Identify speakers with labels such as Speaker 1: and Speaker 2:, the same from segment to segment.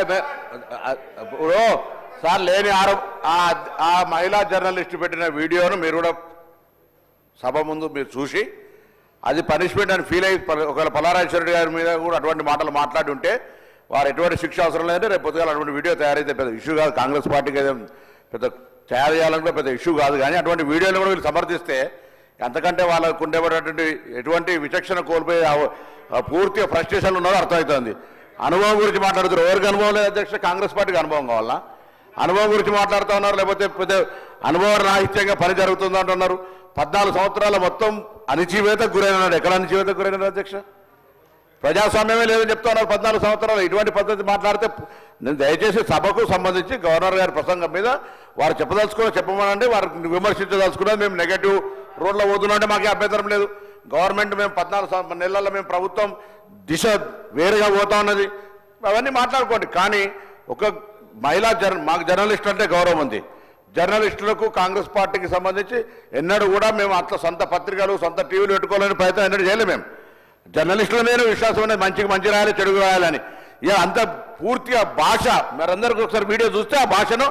Speaker 1: ఇప్పుడు సార్ లేని ఆ మహిళా జర్నలిస్ట్ పెట్టిన వీడియోను మీరు కూడా సభ ముందు మీరు చూసి అది పనిష్మెంట్ అని ఫీల్ అయ్యి ఒకవేళ పల్లారాజేశ్వర గారి మీద కూడా అటువంటి మాటలు మాట్లాడి ఉంటే వారు ఎటువంటి శిక్ష అవసరం లేదంటే రేపు పొద్దుగాల అటువంటి వీడియో తయారైతే పెద్ద ఇష్యూ కాదు. కాంగ్రెస్ పార్టీకి ఏదో పెద్ద తయారు చేయాలంటే పెద్ద ఇష్యూ కాదు. కానీ అటువంటి వీడియోలు కూడా వీళ్ళు సమర్థిస్తే అంతకంటే వాళ్ళకు ఉండేటువంటి ఎటువంటి విచక్షణ కోల్పోయి పూర్తిగా ఫ్రస్ట్రేషన్లు ఉన్నారో అర్థమవుతుంది. అనుభవం గురించి మాట్లాడుతున్నారు. ఎవరికి అనుభవం లేదు అధ్యక్ష? కాంగ్రెస్ పార్టీకి అనుభవం కావాలా? అనుభవం గురించి మాట్లాడుతూ ఉన్నారు. లేకపోతే పెద్ద అనుభవ రాహిత్యంగా పని జరుగుతుంది అంటున్నారు. 14 సంవత్సరాల మొత్తం అణిచివేతకు గురైనాడు. ఎక్కడ అణిచివేతకు గురైనాడు అధ్యక్ష? ప్రజాస్వామ్యమే లేదని చెప్తా ఉన్నారు. 14 సంవత్సరాలు ఇటువంటి పద్ధతి మాట్లాడితే నేను దయచేసి సభకు సంబంధించి గవర్నర్ గారి ప్రసంగం మీద వారు చెప్పమనండి. వారికి విమర్శించదలుచుకున్నది మేము నెగటివ్ రోడ్లో పోతున్నామంటే మాకే అభ్యంతరం లేదు. గవర్నమెంట్ మేము 14 నెలల్లో మేము ప్రభుత్వం దిశ వేరుగా పోతా ఉన్నది. అవన్నీ మాట్లాడుకోండి. కానీ ఒక మహిళా మాకు జర్నలిస్ట్ అంటే గౌరవం ఉంది. జర్నలిస్టులకు కాంగ్రెస్ పార్టీకి సంబంధించి ఎన్నడూ కూడా మేము అట్లా సొంత పత్రికలు సొంత టీవీలు పెట్టుకోవాలని ప్రయత్నం ఎన్నడూ చేయలేము. మేము జర్నలిస్టుల మీద విశ్వాసం అనేది మంచిగా రాయాలి, చెడుగు రాయాలని. ఇక అంత పూర్తిగా భాష మరందరికీ ఒకసారి వీడియో చూస్తే ఆ భాషను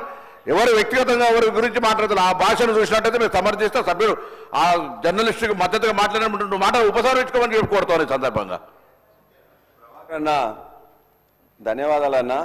Speaker 1: ఎవరు వ్యక్తిగతంగా ఎవరి గురించి మాట్లాడుతున్నారు ఆ భాషను చూసినట్టయితే మేము సమర్థిస్తే సభ్యులు ఆ జర్నలిస్టుకి మద్దతుగా మాట్లాడినటువంటి మాట ఉపసంహరించుకోమని చెప్పి కోరుతాను ఈ సందర్భంగా.
Speaker 2: ధన్యవాదాలన్నా.